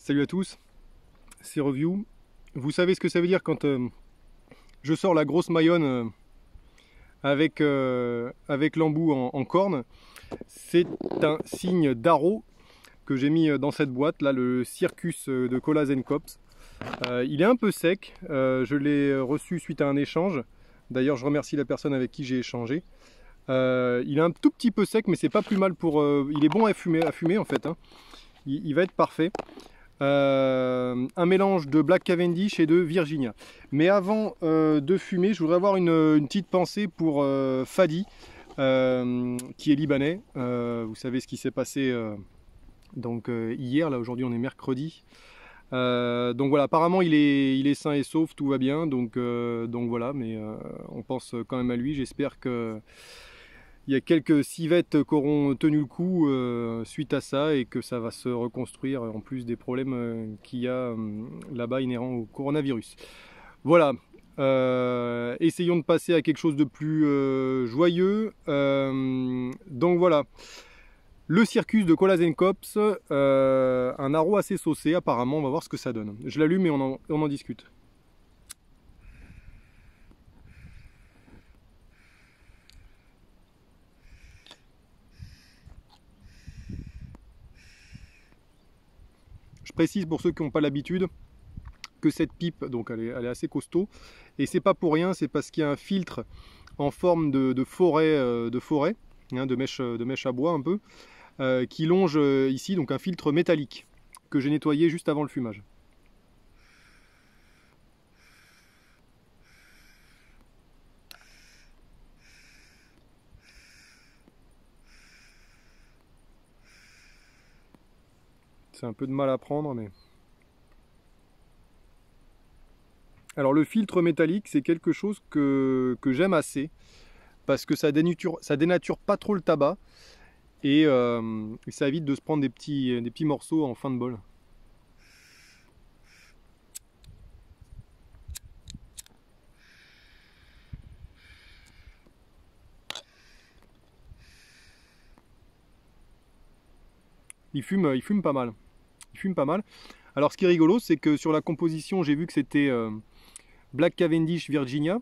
Salut à tous, c'est Review. Vous savez ce que ça veut dire quand je sors la grosse mayonne avec l'embout en corne. C'est un signe d'aro que j'ai mis dans cette boîte, là, le Circus de Colas & Cops. Il est un peu sec, je l'ai reçu suite à un échange. D'ailleurs, je remercie la personne avec qui j'ai échangé. Il est un tout petit peu sec, mais c'est pas plus mal pour... il est bon à fumer en fait, hein. Il va être parfait. Un mélange de Black Cavendish et de Virginia. Mais avant de fumer, je voudrais avoir une petite pensée pour Fadi, qui est libanais. Vous savez ce qui s'est passé hier, là aujourd'hui on est mercredi. Donc voilà, apparemment il est sain et sauf, tout va bien, donc voilà, mais on pense quand même à lui. J'espère que il y a quelques civettes qui auront tenu le coup suite à ça et que ça va se reconstruire en plus des problèmes qu'il y a là-bas inhérents au coronavirus. Voilà, essayons de passer à quelque chose de plus joyeux. Donc voilà, le Circus de Colas & Cops, un aro assez saucé apparemment, on va voir ce que ça donne. Je l'allume et on en discute. Je précise pour ceux qui n'ont pas l'habitude que cette pipe, donc elle est assez costaud, et c'est pas pour rien, c'est parce qu'il y a un filtre en forme de forêt, hein, de mèche à bois un peu, qui longe ici, donc un filtre métallique que j'ai nettoyé juste avant le fumage. C'est un peu de mal à prendre, mais... Alors le filtre métallique, c'est quelque chose que j'aime assez, parce que ça dénature pas trop le tabac, et ça évite de se prendre des petits morceaux en fin de bol. Il fume pas mal. Il fume pas mal. Alors ce qui est rigolo, c'est que sur la composition, j'ai vu que c'était Black Cavendish Virginia,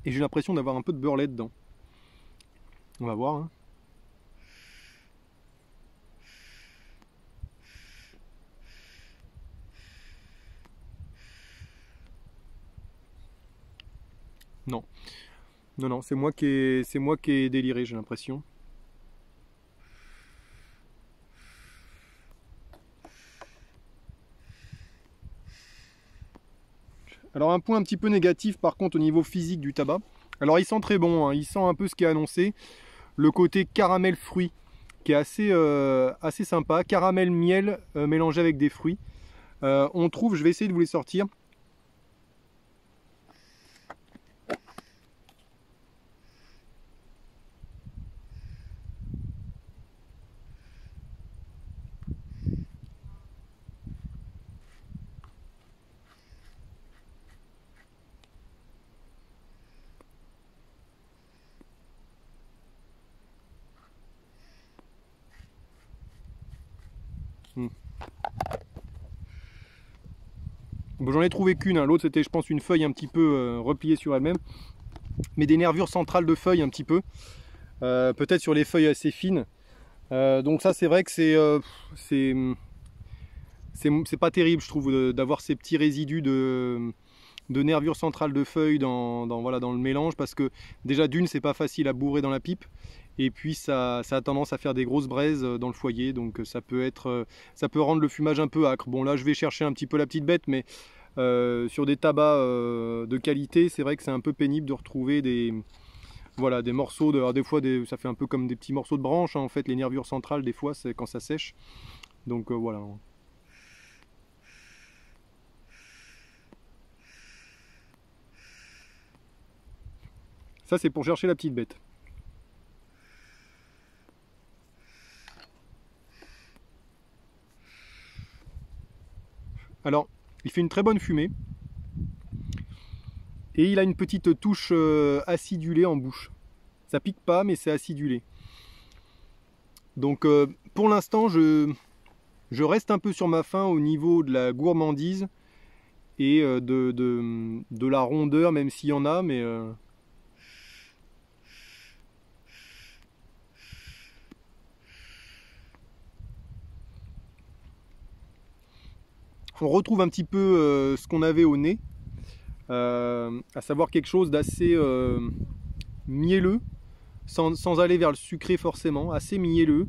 et j'ai l'impression d'avoir un peu de beurre dedans. On va voir, hein. Non, non, c'est moi qui ai déliré, j'ai l'impression. Alors un point un petit peu négatif par contre au niveau physique du tabac. Alors il sent très bon, hein, il sent un peu ce qui est annoncé. Le côté caramel fruit qui est assez sympa. Caramel miel mélangé avec des fruits. On trouve, je vais essayer de vous les sortir. Bon, j'en ai trouvé qu'une, hein. L'autre c'était je pense une feuille un petit peu repliée sur elle-même. Mais des nervures centrales de feuilles un petit peu. Peut-être sur les feuilles assez fines. Donc ça c'est vrai que c'est pas terrible je trouve d'avoir ces petits résidus de nervures centrales de feuilles voilà, dans le mélange, parce que déjà d'une c'est pas facile à bourrer dans la pipe, et puis ça a tendance à faire des grosses braises dans le foyer, donc ça peut rendre le fumage un peu âcre. Bon là je vais chercher un petit peu la petite bête, mais sur des tabacs de qualité, c'est vrai que c'est un peu pénible de retrouver des morceaux alors des fois ça fait un peu comme des petits morceaux de branches, hein, en fait les nervures centrales des fois c'est quand ça sèche, donc voilà. Ça c'est pour chercher la petite bête. Alors il fait une très bonne fumée et il a une petite touche acidulée en bouche. Ça pique pas mais c'est acidulé. Donc pour l'instant Je reste un peu sur ma faim au niveau de la gourmandise et de la rondeur, même s'il y en a, mais on retrouve un petit peu ce qu'on avait au nez, à savoir quelque chose d'assez mielleux, sans aller vers le sucré forcément, assez mielleux.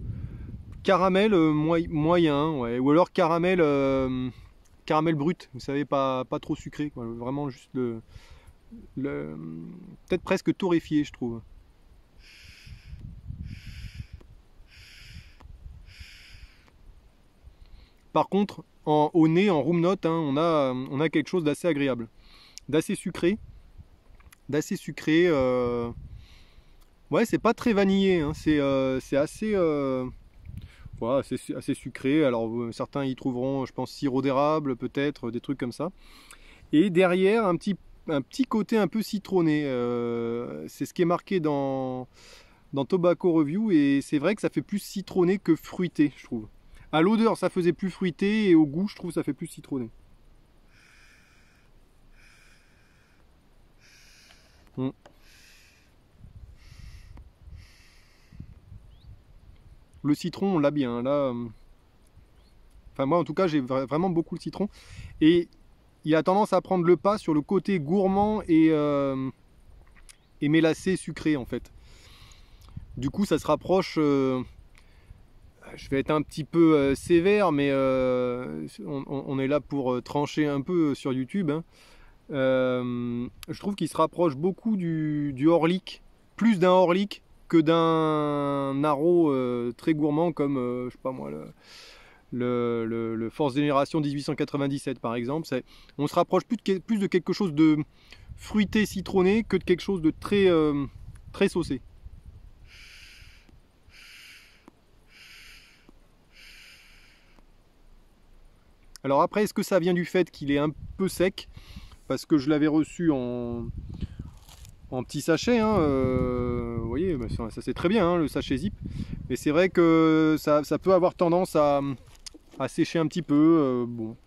Caramel moyen, ouais. Ou alors caramel, caramel brut, vous savez, pas trop sucré, quoi. Vraiment juste peut-être presque torréfié, je trouve. Par contre, au nez, en room note, hein, on a quelque chose d'assez agréable, d'assez sucré, ouais, c'est pas très vanillé, hein, c'est assez, voilà, assez sucré. Alors certains y trouveront, je pense, sirop d'érable, peut-être, des trucs comme ça. Et derrière, un petit côté un peu citronné. C'est ce qui est marqué dans Tobacco Review, et c'est vrai que ça fait plus citronné que fruité, je trouve. À l'odeur, ça faisait plus fruité, et au goût, je trouve, ça fait plus citronné. Mm. Le citron, on l'a bien. Là, enfin, moi, en tout cas, j'ai vraiment beaucoup le citron. Et il a tendance à prendre le pas sur le côté gourmand et mélacé sucré, en fait. Du coup, ça se rapproche. Je vais être un petit peu sévère, mais on est là pour trancher un peu sur YouTube, hein. Je trouve qu'il se rapproche beaucoup du Orlik, plus d'un Orlik que d'un Naro très gourmand comme, je sais pas moi, le Force Génération 1897 par exemple. On se rapproche plus de quelque chose de fruité, citronné que de quelque chose de très saucé. Alors après, est-ce que ça vient du fait qu'il est un peu sec? Parce que je l'avais reçu en petit sachet, hein, vous voyez, bah, ça c'est très bien, hein, le sachet zip. Mais c'est vrai que ça peut avoir tendance à sécher un petit peu. Bon.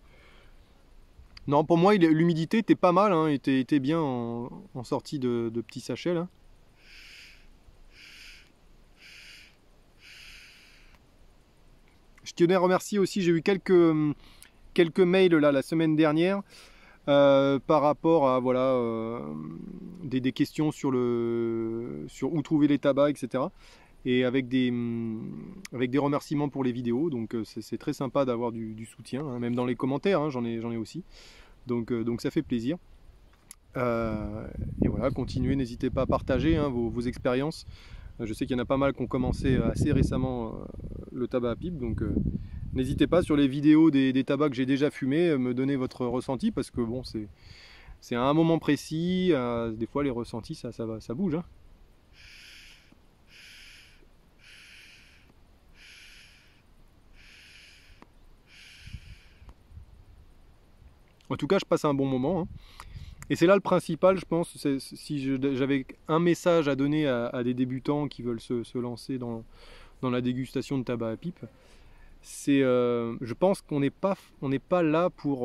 Non, pour moi, l'humidité était pas mal, hein, était bien en sortie de petit sachet là. Je tenais à remercier aussi, j'ai eu quelques mails là, la semaine dernière par rapport à voilà, des questions sur où trouver les tabacs, etc. Et avec des remerciements pour les vidéos. Donc c'est très sympa d'avoir du soutien, hein, même dans les commentaires, hein, j'en ai aussi. Donc ça fait plaisir. Et voilà, continuez, n'hésitez pas à partager, hein, vos expériences. Je sais qu'il y en a pas mal qui ont commencé assez récemment le tabac à pipe, donc n'hésitez pas sur les vidéos des tabacs que j'ai déjà fumés, me donner votre ressenti, parce que bon, c'est à un moment précis, des fois les ressentis ça bouge, hein. En tout cas, je passe un bon moment, hein. Et c'est là le principal, je pense. Si j'avais un message à donner à des débutants qui veulent se lancer dans la dégustation de tabac à pipe, c'est, je pense qu'on n'est pas là pour.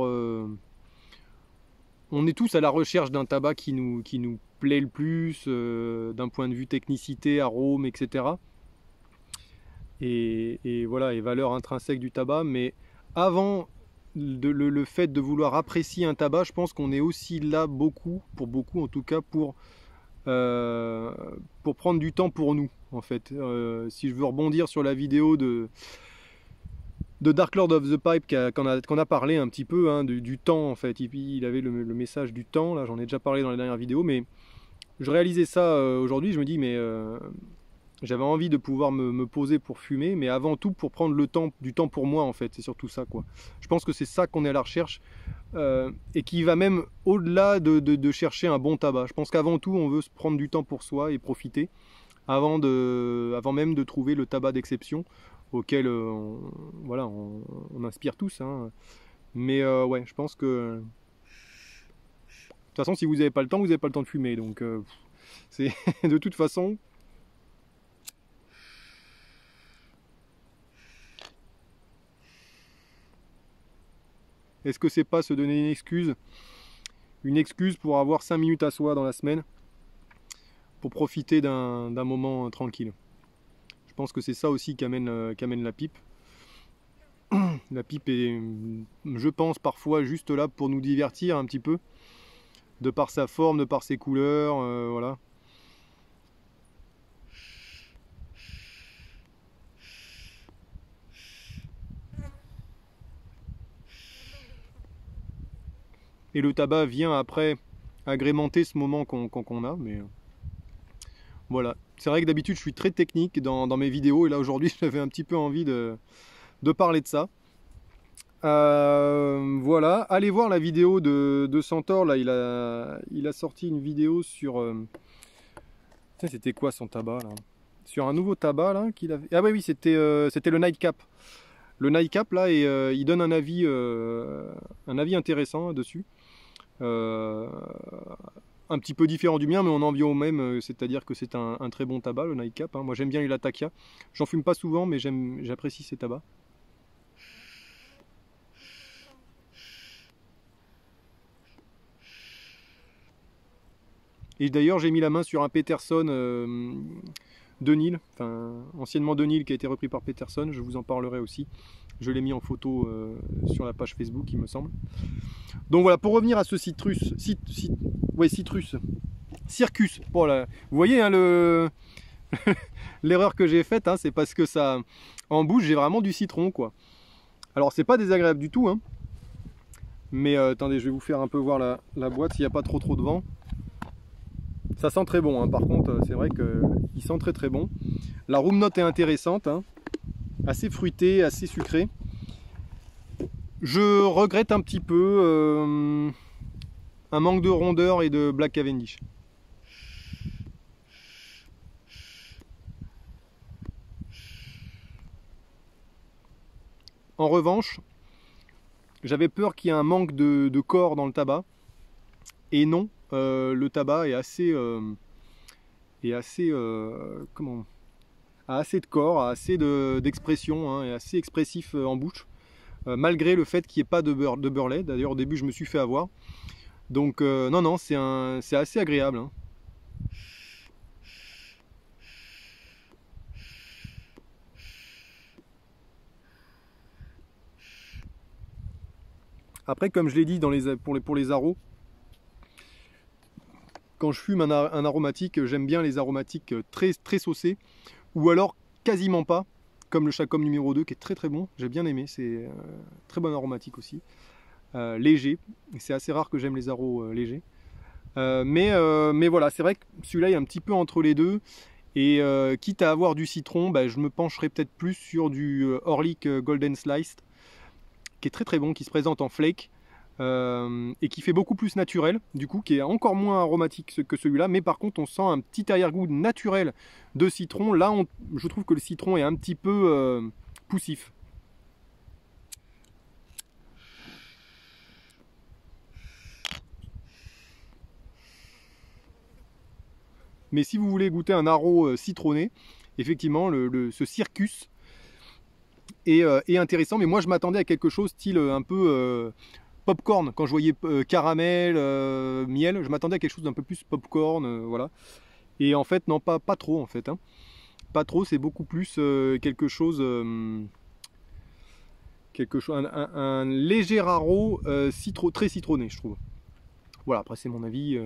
On est tous à la recherche d'un tabac qui nous plaît le plus, d'un point de vue technicité, arôme, etc. Et voilà, et valeur intrinsèque du tabac. Mais avant le fait de vouloir apprécier un tabac, je pense qu'on est aussi là pour beaucoup en tout cas, pour prendre du temps pour nous, en fait. Si je veux rebondir sur la vidéo de Dark Lord of the Pipe qu'on a parlé un petit peu, hein, du temps, en fait. Il avait le message du temps, là j'en ai déjà parlé dans les dernières vidéos, mais je réalisais ça aujourd'hui, je me dis, mais j'avais envie de pouvoir me poser pour fumer, mais avant tout pour prendre du temps pour moi, en fait. C'est surtout ça, quoi. Je pense que c'est ça qu'on est à la recherche, et qui va même au-delà de chercher un bon tabac. Je pense qu'avant tout, on veut se prendre du temps pour soi et profiter, avant même de trouver le tabac d'exception auquel voilà, on inspire tous, hein. Mais ouais, je pense que de toute façon, si vous n'avez pas le temps, vous n'avez pas le temps de fumer. Donc c'est de toute façon. Est-ce que c'est pas se donner une excuse pour avoir 5 minutes à soi dans la semaine, pour profiter d'un moment tranquille? Je pense que c'est ça aussi qu'amène la pipe. La pipe est, je pense, parfois juste là pour nous divertir un petit peu, de par sa forme, de par ses couleurs, voilà. Et le tabac vient après agrémenter ce moment qu'on a, mais voilà. C'est vrai que d'habitude je suis très technique dans mes vidéos, et là aujourd'hui j'avais un petit peu envie de parler de ça. Voilà, allez voir la vidéo de Centaure, là il a sorti une vidéo sur... c'était quoi son tabac là? Sur un nouveau tabac là qu'il avait... Ah oui, c'était le Nightcap. Le Nightcap là, et il donne un avis intéressant dessus. Un petit peu différent du mien, mais on en vient au même, c'est-à-dire que c'est un très bon tabac, le Nightcap. Moi j'aime bien le Latakia. J'en fume pas souvent, mais j'apprécie ces tabacs. Et d'ailleurs j'ai mis la main sur un Peterson Denil, enfin anciennement Denil, qui a été repris par Peterson, je vous en parlerai aussi. Je l'ai mis en photo sur la page Facebook, il me semble. Donc voilà, pour revenir à ce Circus. Voilà. Vous voyez hein, l'erreur que j'ai faite, hein, c'est parce que ça, en bouche, j'ai vraiment du citron, quoi. Alors c'est pas désagréable du tout, hein. Mais attendez, je vais vous faire un peu voir la boîte s'il n'y a pas trop de vent. Ça sent très bon, hein. Par contre, c'est vrai qu'il sent très bon. La room note est intéressante, hein. Assez fruitée, assez sucrée. Je regrette un petit peu un manque de rondeur et de Black Cavendish. En revanche, j'avais peur qu'il y ait un manque de corps dans le tabac. Et non, le tabac est comment, a assez de corps, a assez d'expression, hein, et assez expressif en bouche. Malgré le fait qu'il n'y ait pas de beurre-lait. D'ailleurs au début je me suis fait avoir. Donc non, c'est assez agréable, hein. Après, comme je l'ai dit pour les aros, quand je fume un aromatique, j'aime bien les aromatiques très saucés, ou alors quasiment pas, comme le Chacom numéro 2 qui est très bon, j'ai bien aimé, c'est très bon aromatique aussi. Léger, c'est assez rare que j'aime les aros légers. Mais voilà, c'est vrai que celui-là est un petit peu entre les deux. Et quitte à avoir du citron, bah, je me pencherai peut-être plus sur du Orlik Golden Sliced, qui est très bon, qui se présente en flake, et qui fait beaucoup plus naturel, du coup, qui est encore moins aromatique que celui-là, mais par contre on sent un petit arrière-goût naturel de citron. Là, je trouve que le citron est un petit peu poussif. Mais si vous voulez goûter un aro citronné, effectivement, ce Circus est intéressant. Mais moi, je m'attendais à quelque chose style un peu popcorn. Quand je voyais caramel, miel, je m'attendais à quelque chose d'un peu plus popcorn, voilà. Et en fait, non, pas trop en fait, hein. Pas trop, c'est beaucoup plus quelque chose, un léger aro très citronné, je trouve. Voilà, après c'est mon avis.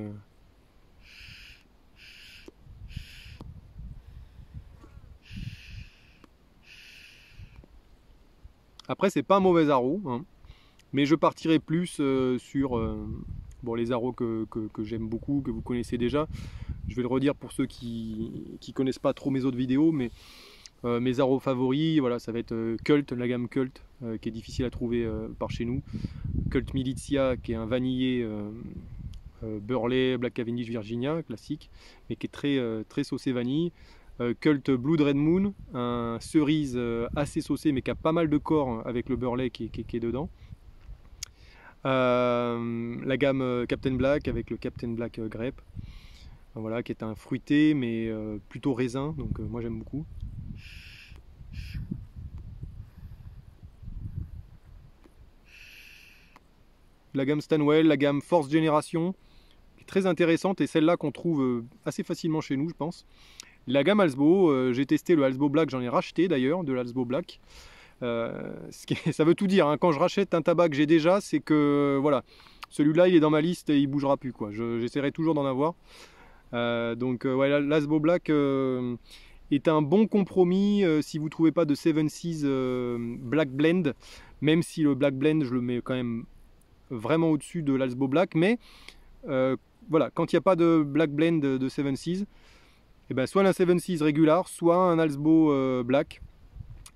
Après, c'est pas un mauvais aro, hein, mais je partirai plus sur bon, les aros que j'aime beaucoup, que vous connaissez déjà. Je vais le redire pour ceux qui connaissent pas trop mes autres vidéos, mais mes aros favoris, voilà, ça va être Cult, la gamme Cult, qui est difficile à trouver par chez nous. Cult Militia, qui est un vanillé Burley, Black Cavendish Virginia, classique, mais qui est très saucé vanille. Cult Blood Red Moon, un cerise assez saucé, mais qui a pas mal de corps avec le Burley qui est dedans. La gamme Captain Black avec le Captain Black Grape, voilà, qui est un fruité mais plutôt raisin, donc moi j'aime beaucoup. la gamme Stanwell, la gamme Force Génération, qui est très intéressante et celle-là qu'on trouve assez facilement chez nous, je pense. La gamme Halsbo, j'ai testé le Halsbo Black, j'en ai racheté d'ailleurs, de l'Halsbo Black. Ça veut tout dire, hein. Quand je rachète un tabac que j'ai déjà, c'est que voilà, celui-là il est dans ma liste et il bougera plus, quoi. J'essaierai toujours d'en avoir. Ouais, l'Halsbo Black est un bon compromis si vous ne trouvez pas de 7-6 Black Blend, même si le Black Blend je le mets quand même vraiment au-dessus de l'Halsbo Black, mais voilà, quand il n'y a pas de Black Blend de 7-6, et ben soit un 7-6 régular, soit un Halsbo Black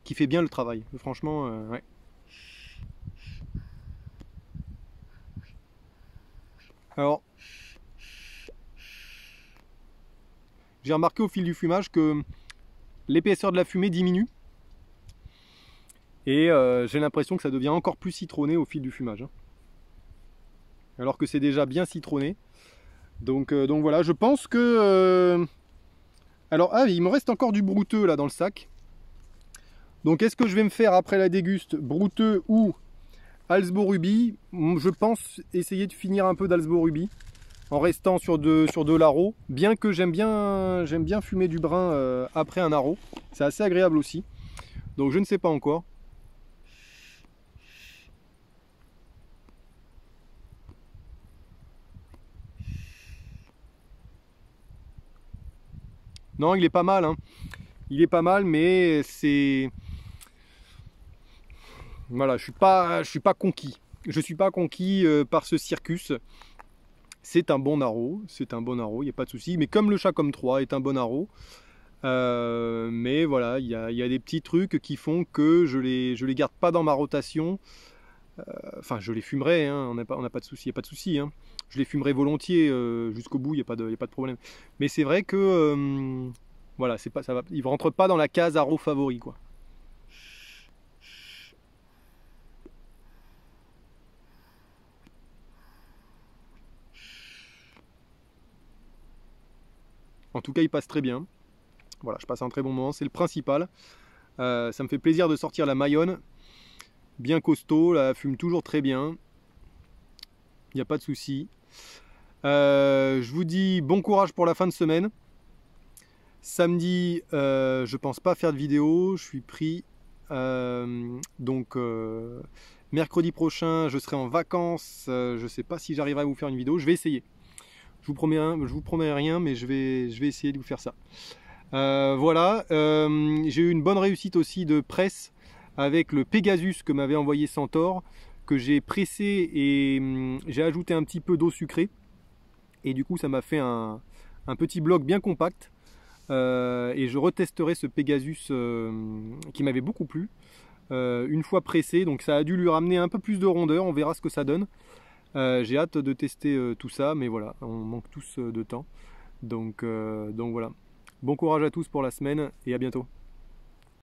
qui fait bien le travail. Franchement, ouais. Alors, j'ai remarqué au fil du fumage que l'épaisseur de la fumée diminue et j'ai l'impression que ça devient encore plus citronné au fil du fumage, hein. Alors que c'est déjà bien citronné. Donc voilà, je pense que... Alors, il me reste encore du brouteux là dans le sac. Donc est-ce que je vais me faire après la déguste brouteux ou Halsbo Ruby? Je pense essayer de finir un peu d'Halsbo Ruby en restant sur de l'Aro, bien que j'aime bien fumer du brun après un Aro. C'est assez agréable aussi. Donc je ne sais pas encore. Non, il est pas mal, hein. Il est pas mal, mais c'est... Voilà, je suis pas conquis. Je suis pas conquis par ce circus. C'est un bon Aro, il n'y a pas de souci. Mais comme le Chacom 3 est un bon Aro, mais voilà, il y a des petits trucs qui font que je les garde pas dans ma rotation. Enfin, je les fumerai, hein, on n'a pas de souci, il n'y a pas de souci, hein. Je les fumerai volontiers jusqu'au bout, il n'y a pas de problème. Mais c'est vrai que voilà, ils ne rentrent pas dans la case Aro favori, quoi. En tout cas, il passe très bien. Voilà, je passe un très bon moment, c'est le principal. Ça me fait plaisir de sortir la Mayonne. Bien costaud, la fume toujours très bien. Il n'y a pas de souci. Je vous dis bon courage pour la fin de semaine. Samedi, je pense pas faire de vidéo, je suis pris. Mercredi prochain, je serai en vacances. Je sais pas si j'arriverai à vous faire une vidéo. Je vais essayer. Je vous promets rien, mais je vais essayer de vous faire ça. Voilà, j'ai eu une bonne réussite aussi de presse avec le Pegasus que m'avait envoyé Centaure, que j'ai pressé et j'ai ajouté un petit peu d'eau sucrée. Et du coup, ça m'a fait un petit bloc bien compact. Et je retesterai ce Pegasus qui m'avait beaucoup plu une fois pressé. Donc ça a dû lui ramener un peu plus de rondeur, on verra ce que ça donne. J'ai hâte de tester tout ça, mais voilà, on manque tous de temps. Donc voilà. Bon courage à tous pour la semaine et à bientôt.